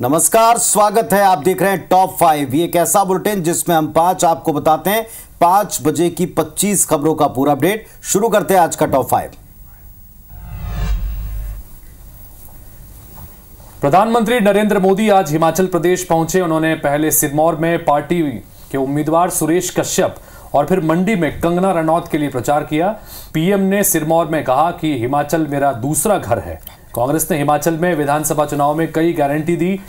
नमस्कार, स्वागत है। आप देख रहे हैं टॉप 5। ये एक ऐसा बुलेटिन जिसमें हम 5 आपको बताते हैं 5 बजे की 25 खबरों का पूरा अपडेट। शुरू करते हैं आज का टॉप 5। प्रधानमंत्री नरेंद्र मोदी आज हिमाचल प्रदेश पहुंचे। उन्होंने पहले सिरमौर में पार्टी के उम्मीदवार सुरेश कश्यप और फिर मंडी में कंगना रनौत के लिए प्रचार किया। पीएम ने सिरमौर में कहा कि हिमाचल मेरा दूसरा घर है। कांग्रेस ने हिमाचल में विधानसभा चुनाव में कई गारंटी दी।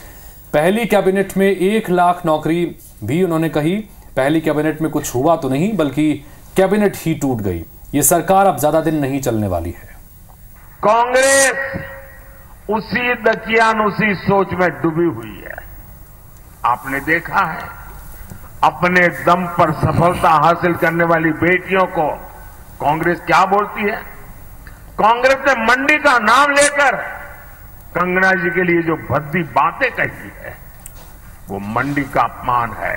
पहली कैबिनेट में 1 लाख नौकरी भी उन्होंने कही। पहली कैबिनेट में कुछ हुआ तो नहीं, बल्कि कैबिनेट ही टूट गई। ये सरकार अब ज्यादा दिन नहीं चलने वाली है। कांग्रेस उसी दकियानुसी सोच में डूबी हुई है। आपने देखा है, अपने दम पर सफलता हासिल करने वाली बेटियों को कांग्रेस क्या बोलती है। कांग्रेस ने मंडी का नाम लेकर कंगना जी के लिए जो भद्दी बातें कही है, वो मंडी का अपमान है,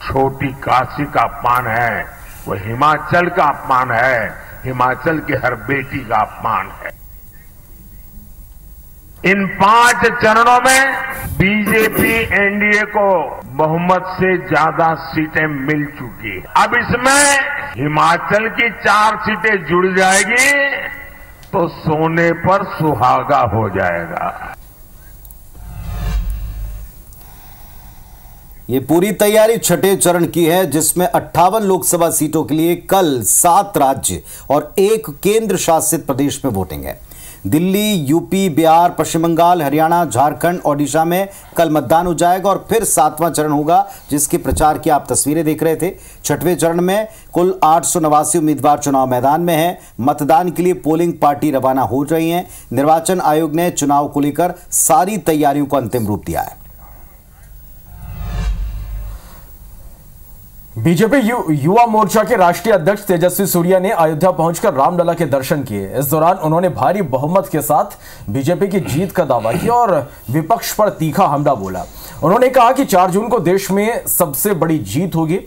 छोटी काशी का अपमान है, वो हिमाचल का अपमान है, हिमाचल की हर बेटी का अपमान है। इन 5 चरणों में बीजेपी एनडीए को बहुमत से ज्यादा सीटें मिल चुकी है। अब इसमें हिमाचल की 4 सीटें जुड़ जाएगी तो सोने पर सुहागा हो जाएगा। ये पूरी तैयारी छठे चरण की है, जिसमें 58 लोकसभा सीटों के लिए कल 7 राज्य और 1 केंद्र शासित प्रदेश में वोटिंग है। दिल्ली, यूपी, बिहार, पश्चिम बंगाल, हरियाणा, झारखंड, ओडिशा में कल मतदान हो जाएगा और फिर 7वां चरण होगा, जिसके प्रचार की आप तस्वीरें देख रहे थे। छठवें चरण में कुल 889 उम्मीदवार चुनाव मैदान में हैं। मतदान के लिए पोलिंग पार्टी रवाना हो रही हैं। निर्वाचन आयोग ने चुनाव को लेकर सारी तैयारियों को अंतिम रूप दिया है। बीजेपी युवा मोर्चा के राष्ट्रीय अध्यक्ष तेजस्वी सूर्या ने अयोध्या पहुंचकर रामलला के दर्शन किए। इस दौरान उन्होंने भारी बहुमत के साथ बीजेपी की जीत का दावा किया और विपक्ष पर तीखा हमला बोला। उन्होंने कहा कि 4 जून को देश में सबसे बड़ी जीत होगी।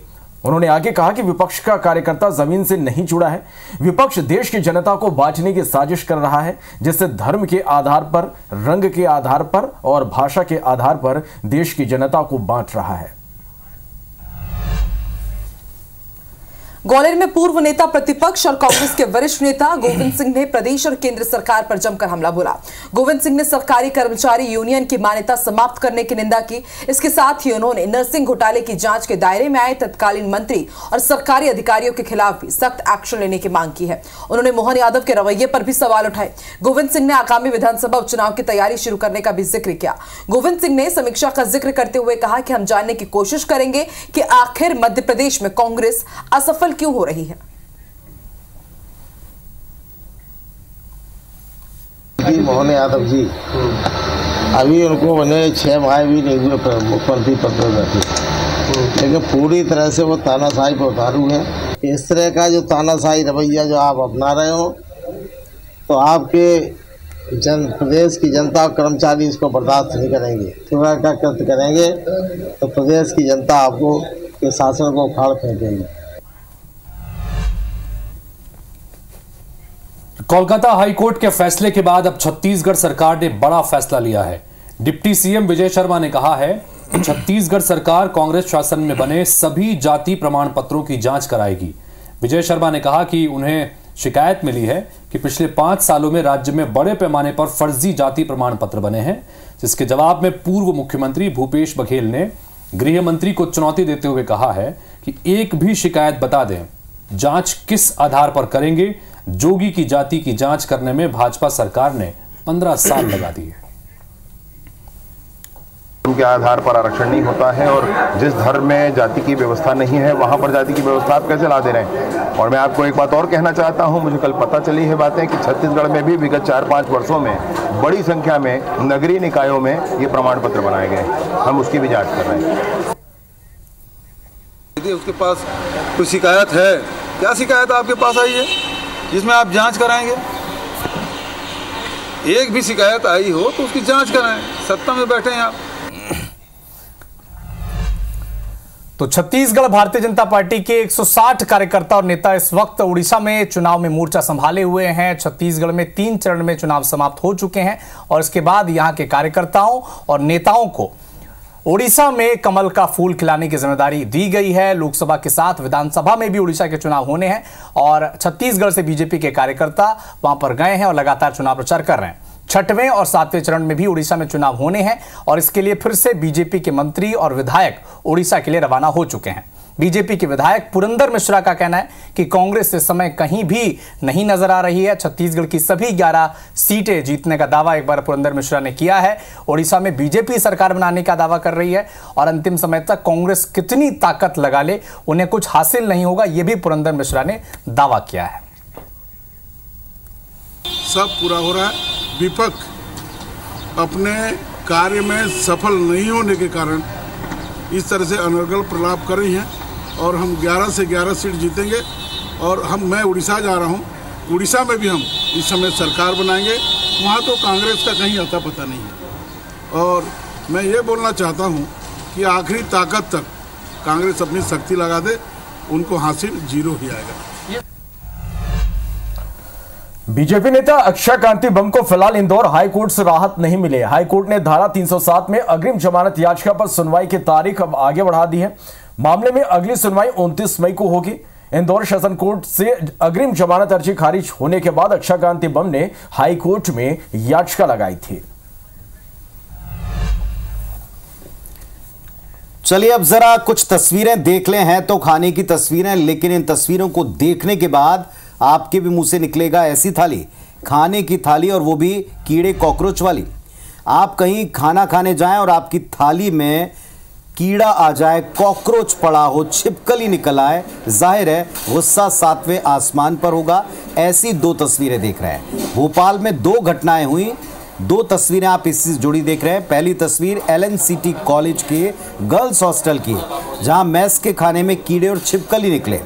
उन्होंने आगे कहा कि विपक्ष का कार्यकर्ता जमीन से नहीं जुड़ा है। विपक्ष देश की जनता को बांटने की साजिश कर रहा है, जिससे धर्म के आधार पर, रंग के आधार पर और भाषा के आधार पर देश की जनता को बांट रहा है। ग्वालियर में पूर्व नेता प्रतिपक्ष और कांग्रेस के वरिष्ठ नेता गोविंद सिंह ने प्रदेश और केंद्र सरकार पर जमकर हमला बोला। गोविंद सिंह ने सरकारी कर्मचारी यूनियन की मान्यता समाप्त करने की निंदा की। इसके साथ ही उन्होंने नरसिंह घोटाले की जांच के दायरे में आए तत्कालीन मंत्री और सरकारी अधिकारियों के खिलाफ भी सख्त एक्शन लेने की मांग की है। उन्होंने मोहन यादव के रवैये पर भी सवाल उठाए। गोविंद सिंह ने आगामी विधानसभा उपचुनाव की तैयारी शुरू करने का भी जिक्र किया। गोविंद सिंह ने समीक्षा का जिक्र करते हुए कहा कि हम जानने की कोशिश करेंगे कि आखिर मध्य प्रदेश में कांग्रेस असफल क्यों हो रही है। मोहन यादव जी अभी उनको बने 6 माह भी नहीं हुए मुख्यमंत्री पद पर बैठे, लेकिन पूरी तरह से वो तानाशाही पर उतारू है। इस तरह का जो तानाशाही रवैया जो आप अपना रहे हो, तो आपके प्रदेश की जनता और कर्मचारी इसको बर्दाश्त नहीं करेंगे। थोड़ा का कृत्य करेंगे तो प्रदेश की जनता आपको के शासन को उखाड़ फेंकेगी। कोलकाता हाईकोर्ट के फैसले के बाद अब छत्तीसगढ़ सरकार ने बड़ा फैसला लिया है। डिप्टी सीएम विजय शर्मा ने कहा है कि छत्तीसगढ़ सरकार कांग्रेस शासन में बने सभी जाति प्रमाण पत्रों की जांच कराएगी। विजय शर्मा ने कहा कि उन्हें शिकायत मिली है कि पिछले 5 सालों में राज्य में बड़े पैमाने पर फर्जी जाति प्रमाण पत्र बने हैं, जिसके जवाब में पूर्व मुख्यमंत्री भूपेश बघेल ने गृह मंत्री को चुनौती देते हुए कहा है कि एक भी शिकायत बता दें, जांच किस आधार पर करेंगे। जोगी की जाति की जांच करने में भाजपा सरकार ने 15 साल लगा दिए। के आधार पर आरक्षण नहीं होता है और जिस धर्म में जाति की व्यवस्था नहीं है वहां पर जाति की व्यवस्था आप कैसे ला दे रहे हैं। और मैं आपको एक बात और कहना चाहता हूं, मुझे कल पता चली है बातें कि छत्तीसगढ़ में भी विगत 4-5 वर्षों में बड़ी संख्या में नगरीय निकायों में ये प्रमाण पत्र बनाए गए। हम उसकी भी जांच कर रहे हैं। यदि उसके पास कोई शिकायत है, क्या शिकायत आपके पास आई है जिसमें आप जांच कराएंगे? एक भी शिकायत आई हो तो उसकी जांच कराएं। सत्ता में बैठे हैं आप। तो छत्तीसगढ़ भारतीय जनता पार्टी के 160 कार्यकर्ता और नेता इस वक्त उड़ीसा में चुनाव में मोर्चा संभाले हुए हैं। छत्तीसगढ़ में 3 चरण में चुनाव समाप्त हो चुके हैं और इसके बाद यहां के कार्यकर्ताओं और नेताओं को उड़ीसा में कमल का फूल खिलाने की जिम्मेदारी दी गई है। लोकसभा के साथ विधानसभा में भी उड़ीसा के चुनाव होने हैं और छत्तीसगढ़ से बीजेपी के कार्यकर्ता वहां पर गए हैं और लगातार चुनाव प्रचार कर रहे हैं। 6वें और 7वें चरण में भी उड़ीसा में चुनाव होने हैं और इसके लिए फिर से बीजेपी के मंत्री और विधायक उड़ीसा के लिए रवाना हो चुके हैं। बीजेपी के विधायक पुरंदर मिश्रा का कहना है कि कांग्रेस इस समय कहीं भी नहीं नजर आ रही है। छत्तीसगढ़ की सभी 11 सीटें जीतने का दावा एक बार पुरंदर मिश्रा ने किया है। उड़ीसा में बीजेपी सरकार बनाने का दावा कर रही है और अंतिम समय तक कांग्रेस कितनी ताकत लगा ले उन्हें कुछ हासिल नहीं होगा, यह भी पुरंदर मिश्रा ने दावा किया है। सब पूरा हो रहा है। विपक्ष अपने कार्य में सफल नहीं होने के कारण इस तरह से अनर्गल प्रलाप कर रही हैं और हम 11 से 11 सीट जीतेंगे और मैं उड़ीसा जा रहा हूं। उड़ीसा में भी हम इस समय सरकार बनाएंगे। वहां तो कांग्रेस का कहीं अता पता नहीं है और मैं ये बोलना चाहता हूं कि आखिरी ताकत तक कांग्रेस अपनी शक्ति लगा दे, उनको हासिल 0 ही आएगा। बीजेपी नेता अक्षय कांति बम को फिलहाल इंदौर हाईकोर्ट से राहत नहीं मिली। हाईकोर्ट ने धारा 307 में अग्रिम जमानत याचिका पर सुनवाई की तारीख अब आगे बढ़ा दी है। मामले में अगली सुनवाई 29 मई को होगी। इंदौर सेशन कोर्ट से अग्रिम जमानत अर्जी खारिज होने के बाद अक्षय कांति बम ने हाईकोर्ट में याचिका लगाई थी। चलिए अब जरा कुछ तस्वीरें देख लें। हैं तो खाने की तस्वीरें, लेकिन इन तस्वीरों को देखने के बाद आपके भी मुंह से निकलेगा ऐसी थाली, खाने की थाली, और वो भी कीड़े कॉकरोच वाली। आप कहीं खाना खाने जाएं और आपकी थाली में कीड़ा आ जाए, कॉकरोच पड़ा हो, छिपकली निकल आए, जाहिर है गुस्सा 7वें आसमान पर होगा। ऐसी 2 तस्वीरें देख रहे हैं। भोपाल में 2 घटनाएं हुई। 2 तस्वीरें आप इससे जुड़ी देख रहे हैं। पहली तस्वीर LNCT कॉलेज के गर्ल्स हॉस्टल की, जहां मेस के खाने में कीड़े और छिपकली निकले।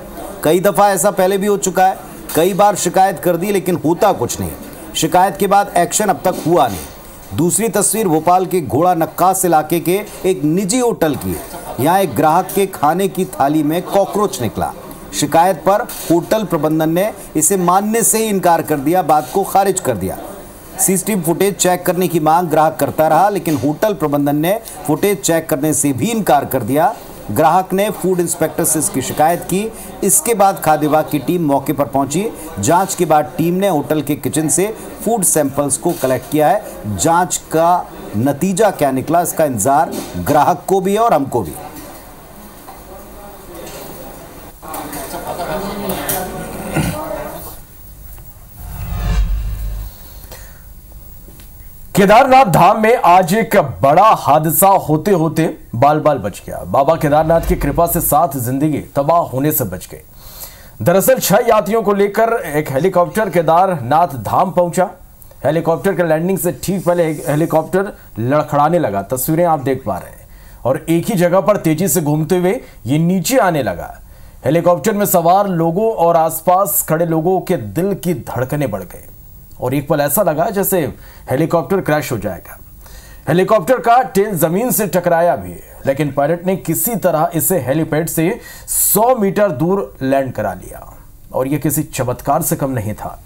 कई दफा ऐसा पहले भी हो चुका है, कई बार शिकायत कर दी लेकिन होता कुछ नहीं। शिकायत के बाद एक्शन अब तक हुआ नहीं। दूसरी तस्वीर भोपाल के घोड़ा नक्कास इलाके के एक निजी होटल की। यहां एक ग्राहक के खाने की थाली में कॉकरोच निकला। शिकायत पर होटल प्रबंधन ने इसे मानने से ही इनकार कर दिया, बात को खारिज कर दिया। सीसीटीवी फुटेज चेक करने की मांग ग्राहक करता रहा, लेकिन होटल प्रबंधन ने फुटेज चेक करने से भी इनकार कर दिया। ग्राहक ने फूड इंस्पेक्टर से इसकी शिकायत की। इसके बाद खाद्य विभाग की टीम मौके पर पहुंची। जांच के बाद टीम ने होटल के किचन से फूड सैंपल्स को कलेक्ट किया है। जांच का नतीजा क्या निकला, इसका इंतजार ग्राहक को भी है और हमको भी। केदारनाथ धाम में आज एक बड़ा हादसा होते होते बाल बाल बच गया। बाबा केदारनाथ की कृपा से 7 जिंदगी तबाह होने से बच गई। दरअसल 6 यात्रियों को लेकर एक हेलीकॉप्टर केदारनाथ धाम पहुंचा। हेलीकॉप्टर के लैंडिंग से ठीक पहले हेलीकॉप्टर लड़खड़ाने लगा। तस्वीरें आप देख पा रहे हैं और एक ही जगह पर तेजी से घूमते हुए ये नीचे आने लगा। हेलीकॉप्टर में सवार लोगों और आसपास खड़े लोगों के दिल की धड़कनें बढ़ गई और एक पल ऐसा लगा जैसे हेलीकॉप्टर क्रैश हो जाएगा। हेलीकॉप्टर का टेल जमीन से टकराया भी, लेकिन पायलट ने किसी तरह इसे हेलीपैड से 100 मीटर दूर लैंड करा लिया और यह किसी चमत्कार से कम नहीं था।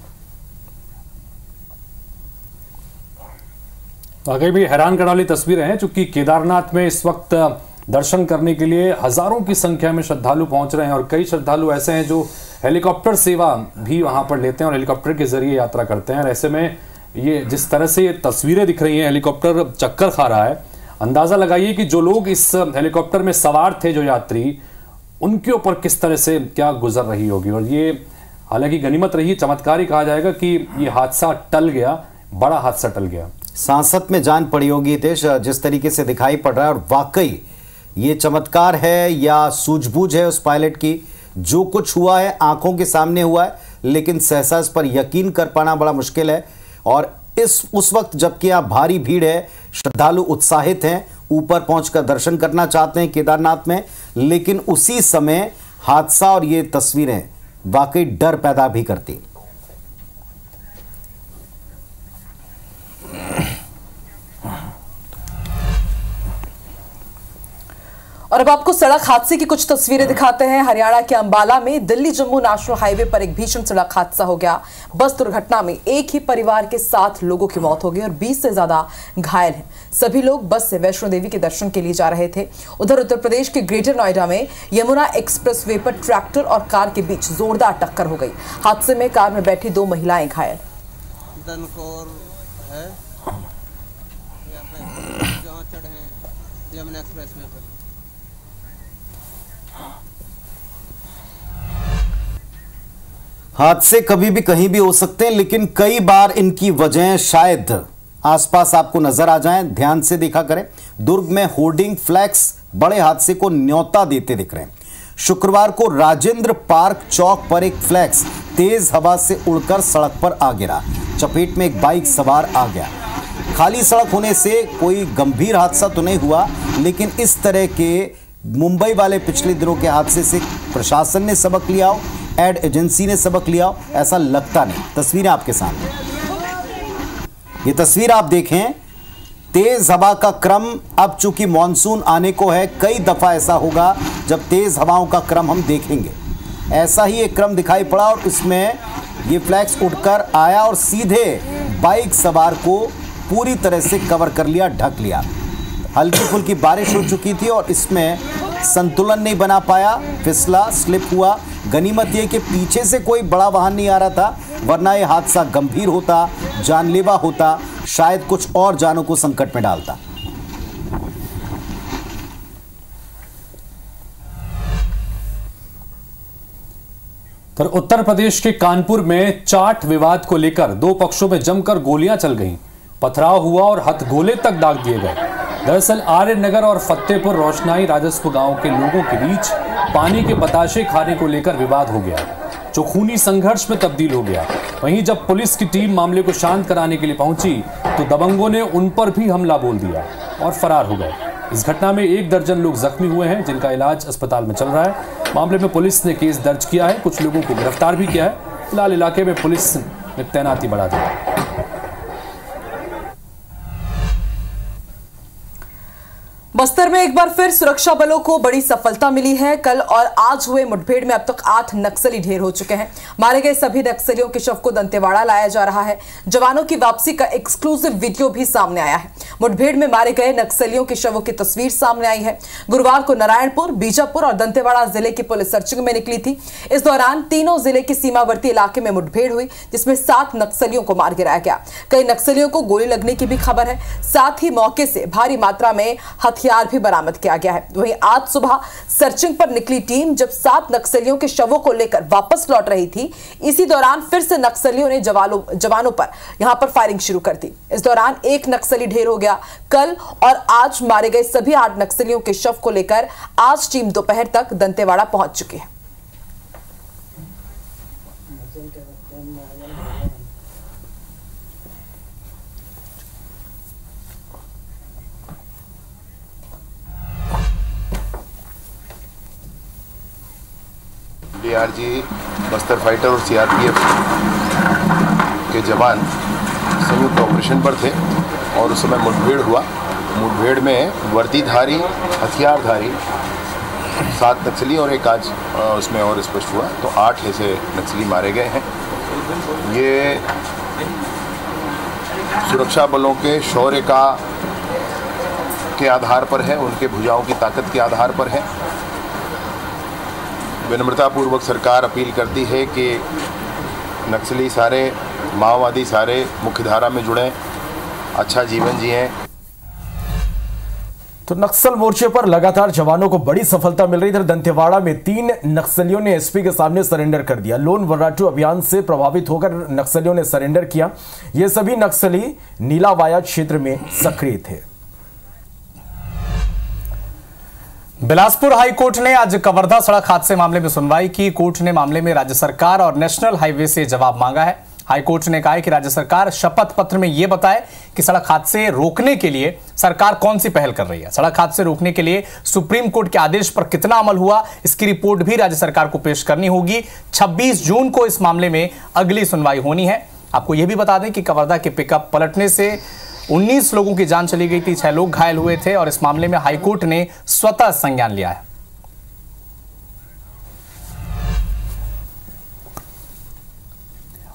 वाकई भी हैरान करने वाली तस्वीरें हैं, चूंकि केदारनाथ में इस वक्त दर्शन करने के लिए हजारों की संख्या में श्रद्धालु पहुंच रहे हैं और कई श्रद्धालु ऐसे हैं जो हेलीकॉप्टर सेवा भी वहां पर लेते हैं और हेलीकॉप्टर के जरिए यात्रा करते हैं। और ऐसे में ये जिस तरह से ये तस्वीरें दिख रही हैं, हेलीकॉप्टर चक्कर खा रहा है, अंदाजा लगाइए कि जो लोग इस हेलीकॉप्टर में सवार थे, जो यात्री, उनके ऊपर किस तरह से क्या गुजर रही होगी। और ये हालांकि गनीमत रही, चमत्कार ही कहा जाएगा कि ये हादसा टल गया, बड़ा हादसा टल गया। सांसत में जान पड़ी होगी हितेश, जिस तरीके से दिखाई पड़ रहा है। और वाकई ये चमत्कार है या सूझबूझ है उस पायलट की। जो कुछ हुआ है आंखों के सामने हुआ है, लेकिन सहसा इस पर यकीन कर पाना बड़ा मुश्किल है। और उस वक्त जबकि यहाँ भारी भीड़ है, श्रद्धालु उत्साहित हैं, ऊपर पहुंचकर दर्शन करना चाहते हैं केदारनाथ में, लेकिन उसी समय हादसा और ये तस्वीरें वाकई डर पैदा भी करती। और अब आपको सड़क हादसे की कुछ तस्वीरें दिखाते हैं। हरियाणा के अंबाला में दिल्ली जम्मू नेशनल हाईवे पर एक भीषण सड़क हादसा हो गया। बस दुर्घटना में एक ही परिवार के 7 लोगों की मौत हो गई और 20 से ज्यादा घायल हैं। सभी लोग बस से वैष्णो देवी के दर्शन के लिए जा रहे थे। उधर उत्तर प्रदेश के ग्रेटर नोएडा में यमुना एक्सप्रेसवे पर ट्रैक्टर और कार के बीच जोरदार टक्कर हो गई। हादसे में कार में बैठी 2 महिलाएं घायल। यमुना एक्सप्रेसवे पर हादसे कभी भी कहीं भी हो सकते हैं, लेकिन कई बार इनकी वजह शायद आसपास आपको नजर आ जाएं। ध्यान से देखा करें। दुर्ग में होर्डिंग फ्लैक्स बड़े हादसे को न्योता देते दिख रहे हैं। शुक्रवार को राजेंद्र पार्क चौक पर एक फ्लैक्स तेज हवा से उड़कर सड़क पर आ गिरा। चपेट में एक बाइक सवार आ गया। खाली सड़क होने से कोई गंभीर हादसा तो नहीं हुआ, लेकिन इस तरह के मुंबई वाले पिछले दिनों के हादसे से प्रशासन ने सबक लिया हो, एड एजेंसी ने सबक लिया हो, ऐसा लगता नहीं। तस्वीरें आपके सामने, ये तस्वीर आप देखें। तेज हवा का क्रम, अब चूंकि मॉनसून आने को है, कई दफा ऐसा होगा जब तेज हवाओं का क्रम हम देखेंगे। ऐसा ही एक क्रम दिखाई पड़ा और इसमें ये फ्लैक्स उड़कर आया और सीधे बाइक सवार को पूरी तरह से कवर कर लिया, ढक लिया। हल्की फुल्की बारिश हो चुकी थी और इसमें संतुलन नहीं बना पाया, फिसला, स्लिप हुआ। गनीमत यह कि पीछे से कोई बड़ा वाहन नहीं आ रहा था, वरना यह हादसा गंभीर होता, जानलेवा होता, शायद कुछ और जानों को संकट में डालता। पर उत्तर प्रदेश के कानपुर में चाट विवाद को लेकर 2 पक्षों में जमकर गोलियां चल गईं। पथराव हुआ और हथगोले तक दाग दिए गए। दरअसल आर्य नगर और फतेहपुर रोशनाई राजस्व गांव के लोगों के बीच पानी के बताशे खाने को लेकर विवाद हो गया, जो खूनी संघर्ष में तब्दील हो गया। वहीं जब पुलिस की टीम मामले को शांत कराने के लिए पहुंची तो दबंगों ने उन पर भी हमला बोल दिया और फरार हो गए। इस घटना में 1 दर्जन लोग जख्मी हुए हैं, जिनका इलाज अस्पताल में चल रहा है। मामले में पुलिस ने केस दर्ज किया है, कुछ लोगों को गिरफ्तार भी किया है। फिलहाल इलाके में पुलिस ने तैनाती बढ़ा दी है। बस्तर में एक बार फिर सुरक्षा बलों को बड़ी सफलता मिली है। कल और आज हुए मुठभेड़ में अब तक 8 नक्सली ढेर हो चुके हैं। मारे गए सभी नक्सलियों के शव को दंतेवाड़ा लाया जा रहा है। जवानों की वापसी का एक्सक्लूसिव वीडियो भी सामने आया है। मुठभेड़ में मारे गए नक्सलियों के शवों की तस्वीर सामने आई है। गुरुवार को नारायणपुर, बीजापुर और दंतेवाड़ा जिले की पुलिस सर्चिंग में निकली थी। इस दौरान तीनों जिले के सीमावर्ती इलाके में मुठभेड़ हुई, जिसमें 7 नक्सलियों को मार गिराया गया। कई नक्सलियों को गोली लगने की भी खबर है। साथ ही मौके से भारी मात्रा में हथियार भी बरामद किया गया है। वहीं आज सुबह सर्चिंग पर निकली टीम जब 7 नक्सलियों के शवों को लेकर वापस लौट रही थी, इसी दौरान फिर से नक्सलियों ने जवानों पर यहां पर फायरिंग शुरू कर दी। इस दौरान 1 नक्सली ढेर हो गया। कल और आज मारे गए सभी 8 नक्सलियों के शव को लेकर आज टीम दोपहर तक दंतेवाड़ा पहुंच चुकी है। डीआरजी, बस्तर फाइटर और सीआरपीएफ के जवान संयुक्त ऑपरेशन पर थे और उस समय मुठभेड़ हुआ। मुठभेड़ में वर्दीधारी, हथियारधारी 7 नक्सली और एक आज उसमें और स्पष्ट हुआ तो 8 ऐसे नक्सली मारे गए हैं। ये सुरक्षा बलों के शौर्य के आधार पर है, उनके भुजाओं की ताकत के आधार पर है। विनम्रतापूर्वक सरकार अपील करती है कि नक्सली सारे, माओवादी सारे मुख्यधारा में जुड़ें, अच्छा जीवन जिएं। तो नक्सल मोर्चे पर लगातार जवानों को बड़ी सफलता मिल रही। इधर दंतेवाड़ा में 3 नक्सलियों ने एसपी के सामने सरेंडर कर दिया। लोन वर्राटू अभियान से प्रभावित होकर नक्सलियों ने सरेंडर किया। ये सभी नक्सली नीलावाया क्षेत्र में सक्रिय थे। बिलासपुर हाई कोर्ट ने आज कवर्धा सड़क हादसे मामले में सुनवाई की। कोर्ट ने मामले में राज्य सरकार और नेशनल हाईवे से जवाब मांगा है। हाई कोर्ट ने कहा है कि राज्य सरकार शपथ पत्र में यह बताए कि सड़क हादसे रोकने के लिए सरकार कौन सी पहल कर रही है। सड़क हादसे रोकने के लिए सुप्रीम कोर्ट के आदेश पर कितना अमल हुआ, इसकी रिपोर्ट भी राज्य सरकार को पेश करनी होगी। 26 जून को इस मामले में अगली सुनवाई होनी है। आपको यह भी बता दें कि कवर्धा के पिकअप पलटने से 19 लोगों की जान चली गई थी, 6 लोग घायल हुए थे और इस मामले में हाईकोर्ट ने स्वतः संज्ञान लिया है।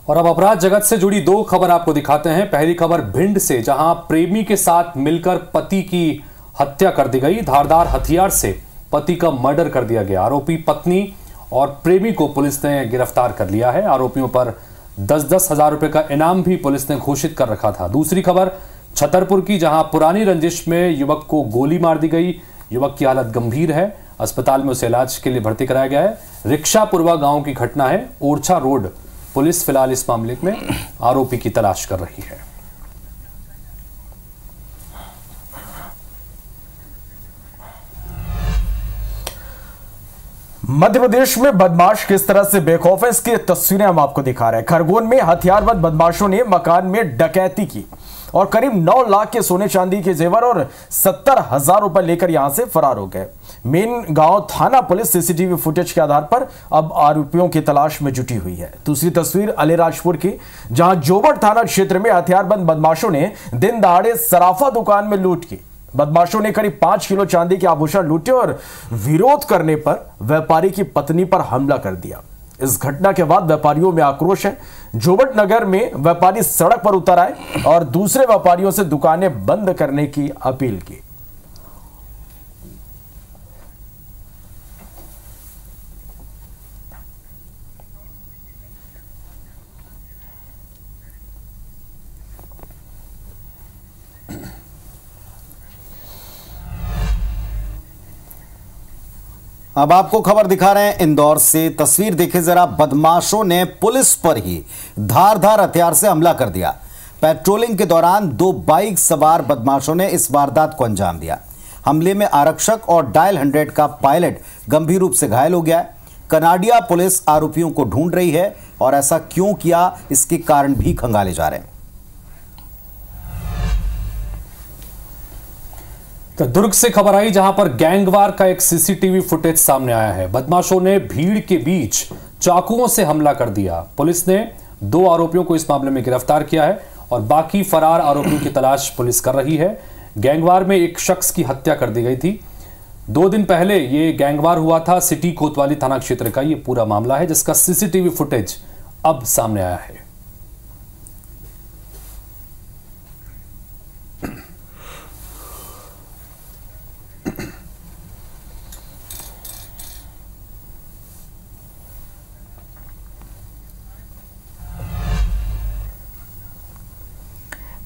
और अब अपराध जगत से जुड़ी 2 खबर आपको दिखाते हैं। पहली खबर भिंड से, जहां प्रेमी के साथ मिलकर पति की हत्या कर दी गई। धारदार हथियार से पति का मर्डर कर दिया गया। आरोपी पत्नी और प्रेमी को पुलिस ने गिरफ्तार कर लिया है। आरोपियों पर 10-10 हजार रुपए का इनाम भी पुलिस ने घोषित कर रखा था। दूसरी खबर छतरपुर की, जहां पुरानी रंजिश में युवक को गोली मार दी गई। युवक की हालत गंभीर है, अस्पताल में उसे इलाज के लिए भर्ती कराया गया है। रिक्शापुरवा गांव की घटना है, ओरछा रोड। पुलिस फिलहाल इस मामले में आरोपी की तलाश कर रही है। मध्य प्रदेश में बदमाश किस तरह से बेखौफ है, इसकी तस्वीरें हम आपको दिखा रहे हैं। खरगोन में हथियारबंद बदमाशों ने मकान में डकैती की और करीब 9 लाख के सोने चांदी के जेवर और 70,000 रुपए लेकर यहां से फरार हो गए। मेन गांव थाना पुलिस सीसीटीवी फुटेज के आधार पर अब आरोपियों की तलाश में जुटी हुई है। दूसरी तस्वीर अलीराजपुर की, जहां जोबट थाना क्षेत्र में हथियारबंद बदमाशों ने दिन दहाड़े सराफा दुकान में लूट की। बदमाशों ने करीब 5 किलो चांदी के आभूषण लूटे और विरोध करने पर व्यापारी की पत्नी पर हमला कर दिया। इस घटना के बाद व्यापारियों में आक्रोश है। जोबट नगर में व्यापारी सड़क पर उतर आए और दूसरे व्यापारियों से दुकानें बंद करने की अपील की। अब आपको खबर दिखा रहे हैं इंदौर से। तस्वीर देखें जरा, बदमाशों ने पुलिस पर ही धारदार हथियार से हमला कर दिया। पेट्रोलिंग के दौरान 2 बाइक सवार बदमाशों ने इस वारदात को अंजाम दिया। हमले में आरक्षक और डायल 100 का पायलट गंभीर रूप से घायल हो गया है। कनाडिया पुलिस आरोपियों को ढूंढ रही है और ऐसा क्यों किया, इसके कारण भी खंगाले जा रहे हैं। तो दुर्ग से खबर आई, जहां पर गैंगवार का एक सीसीटीवी फुटेज सामने आया है। बदमाशों ने भीड़ के बीच चाकुओं से हमला कर दिया। पुलिस ने 2 आरोपियों को इस मामले में गिरफ्तार किया है और बाकी फरार आरोपियों की तलाश पुलिस कर रही है। गैंगवार में एक शख्स की हत्या कर दी गई थी। 2 दिन पहले ये गैंगवार हुआ था। सिटी कोतवाली थाना क्षेत्र का ये पूरा मामला है, जिसका सीसीटीवी फुटेज अब सामने आया है।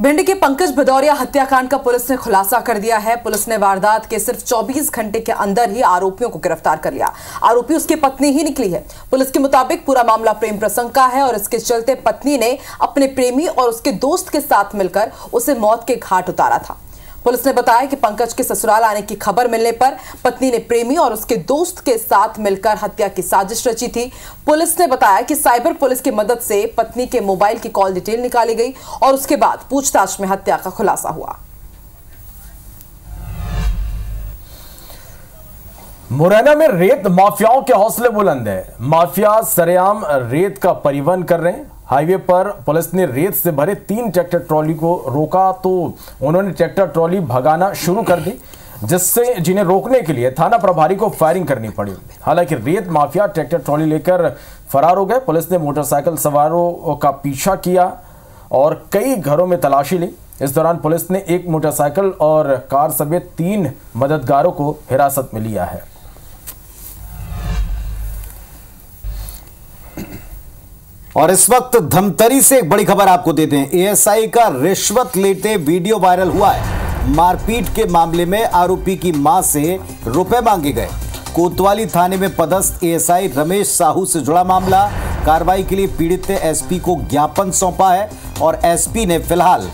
भिंड के पंकज भदौरिया हत्याकांड का पुलिस ने खुलासा कर दिया है। पुलिस ने वारदात के सिर्फ 24 घंटे के अंदर ही आरोपियों को गिरफ्तार कर लिया। आरोपी उसकी पत्नी ही निकली है। पुलिस के मुताबिक पूरा मामला प्रेम प्रसंग का है और इसके चलते पत्नी ने अपने प्रेमी और उसके दोस्त के साथ मिलकर उसे मौत के घाट उतारा था। पुलिस ने बताया कि पंकज के ससुराल आने की खबर मिलने पर पत्नी ने प्रेमी और उसके दोस्त के साथ मिलकर हत्या की साजिश रची थी। पुलिस ने बताया कि साइबर पुलिस की मदद से पत्नी के मोबाइल की कॉल डिटेल निकाली गई और उसके बाद पूछताछ में हत्या का खुलासा हुआ। मुरैना में रेत माफियाओं के हौसले बुलंद है। माफिया सरेआम रेत का परिवहन कर रहे हैं। हाईवे पर पुलिस ने रेत से भरे 3 ट्रैक्टर ट्रॉली को रोका तो उन्होंने ट्रैक्टर ट्रॉली भगाना शुरू कर दी, जिससे जिन्हें रोकने के लिए थाना प्रभारी को फायरिंग करनी पड़ी। हालांकि रेत माफिया ट्रैक्टर ट्रॉली लेकर फरार हो गए। पुलिस ने मोटरसाइकिल सवारों का पीछा किया और कई घरों में तलाशी ली। इस दौरान पुलिस ने एक मोटरसाइकिल और कार समेत 3 मददगारों को हिरासत में लिया है। और इस वक्त धमतरी से एक बड़ी खबर आपको देते हैं। एएसआई का रिश्वत लेते वीडियो वायरल हुआ है। मारपीट के मामले में आरोपी की मां से रुपए मांगे गए। कोतवाली थाने में पदस्थ एएसआई रमेश साहू से जुड़ा मामला। कार्रवाई के लिए पीड़ित ने एसपी को ज्ञापन सौंपा है और एसपी ने फिलहाल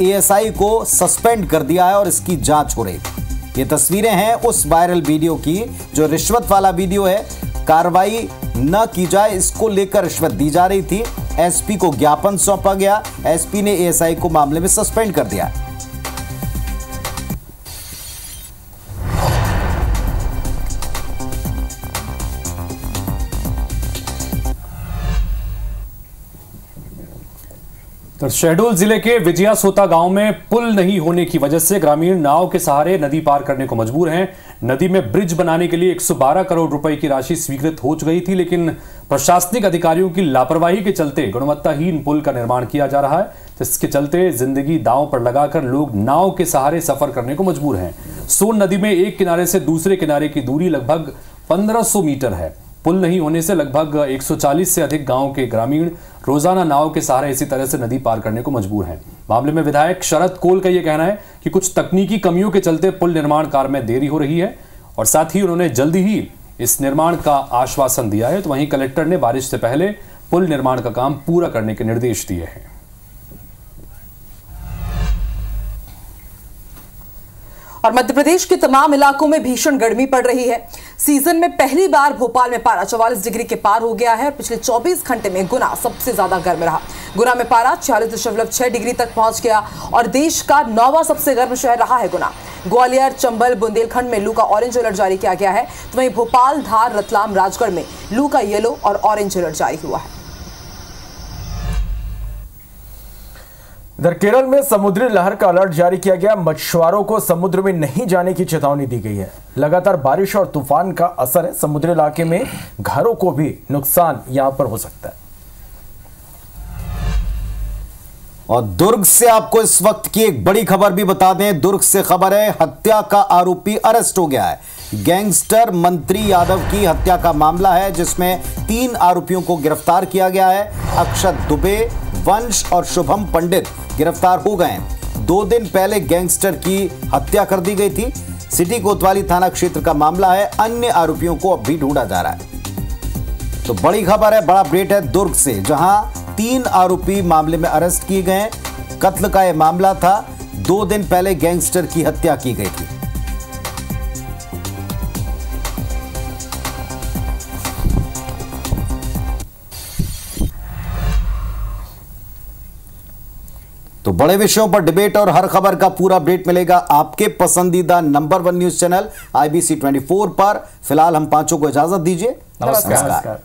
एएसआई को सस्पेंड कर दिया है और इसकी जांच हो रही है। ये तस्वीरें हैं उस वायरल वीडियो की जो रिश्वत वाला वीडियो है। कार्रवाई न की जाए इसको लेकर रिश्वत दी जा रही थी। एसपी को ज्ञापन सौंपा गया। एसपी ने एएसआई को मामले में सस्पेंड कर दिया। तो शहडोल जिले के विजया सोता गांव में पुल नहीं होने की वजह से ग्रामीण नाव के सहारे नदी पार करने को मजबूर हैं। नदी में ब्रिज बनाने के लिए 112 करोड़ रुपए की राशि स्वीकृत हो गई थी, लेकिन प्रशासनिक अधिकारियों की लापरवाही के चलते गुणवत्ताहीन पुल का निर्माण किया जा रहा है, जिसके चलते जिंदगी दांव पर लगाकर लोग नाव के सहारे सफर करने को मजबूर हैं। सोन नदी में एक किनारे से दूसरे किनारे की दूरी लगभग 1500 मीटर है। पुल नहीं होने से लगभग 140 से अधिक गांव के ग्रामीण रोजाना नाव के सहारे इसी तरह से नदी पार करने को मजबूर हैं। मामले में विधायक शरद कोल का यह कहना है कि कुछ तकनीकी कमियों के चलते पुल निर्माण कार्य में देरी हो रही है और साथ ही उन्होंने जल्दी ही इस निर्माण का आश्वासन दिया है। तो वहीं कलेक्टर ने बारिश से पहले पुल निर्माण का काम पूरा करने के निर्देश दिए हैं। और मध्य प्रदेश के तमाम इलाकों में भीषण गर्मी पड़ रही है। सीजन में पहली बार भोपाल में पारा 44 डिग्री के पार हो गया है और पिछले 24 घंटे में गुना सबसे ज्यादा गर्म रहा। गुना में पारा 46.6 डिग्री तक पहुंच गया और देश का 9वां सबसे गर्म शहर रहा है गुना। ग्वालियर, चंबल, बुंदेलखंड में लू का ऑरेंज अलर्ट जारी किया गया है, तो वहीं भोपाल, धार, रतलाम, राजगढ़ में लू का येलो और ऑरेंज अलर्ट जारी हुआ है। इधर केरल में समुद्री लहर का अलर्ट जारी किया गया। मछुआरों को समुद्र में नहीं जाने की चेतावनी दी गई है। लगातार बारिश और तूफान का असर है, समुद्री इलाके में घरों को भी नुकसान यहां पर हो सकता है। और दुर्ग से आपको इस वक्त की एक बड़ी खबर भी बता दें। दुर्ग से खबर है, हत्या का आरोपी अरेस्ट हो गया है। गैंगस्टर मंत्री यादव की हत्या का मामला है, जिसमें 3 आरोपियों को गिरफ्तार किया गया है। अक्षत दुबे, वंश और शुभम पंडित गिरफ्तार हो गए हैं। 2 दिन पहले गैंगस्टर की हत्या कर दी गई थी। सिटी कोतवाली थाना क्षेत्र का मामला है। अन्य आरोपियों को अब भी ढूंढा जा रहा है। तो बड़ी खबर है, बड़ा अपडेट है दुर्ग से, जहां 3 आरोपी मामले में अरेस्ट किए गए। कत्ल का यह मामला था। 2 दिन पहले गैंगस्टर की हत्या की गई थी। तो बड़े विषयों पर डिबेट और हर खबर का पूरा अपडेट मिलेगा आपके पसंदीदा नंबर 1 न्यूज चैनल IBC 24 पर। फिलहाल हम पांचों को इजाजत दीजिए। नमस्कार।